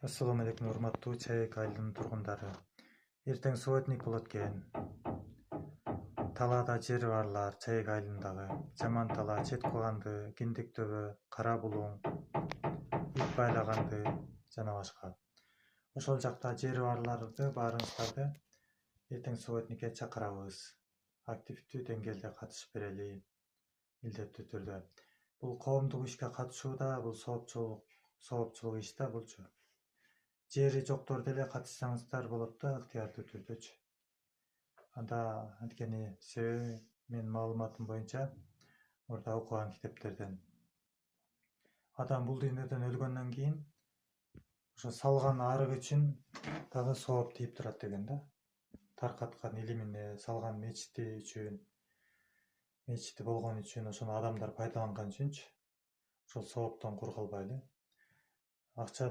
Assalamu alaikum урматтуу Чайык айылынын тургундары. Эртең субботник болот экен. Талаада жери барлар Чайык айылындагы Жаман тала, Чет куганды, Киндик төбө, Кара булуң, ит байлаганды жана башка. Ошол жакта жери барларды баарыңыздарды эртең субботникке чакырабыз. Активдүү деңгээлде катышып берели, милдеттүү түрдө. Бул коомдук ишке катышуу да, бул соопчулук иш да булчу. Жери жоктор деле катышсаңыздар болот да, ыктыярдуу түрдөчү. Анда анткени себеби менин маалыматым боюнча орда окуган китептерден адам бул дүйнөдөн өлгөндөн кийин ошо салган арык үчүн дагы сооп тийип турат деген да. Таркаткан илимине, салган мечити үчүн, мечити болгон үчүн, ошону адамдар пайдаланган үчүнчү ошол сооптон кур калбайлы. Акча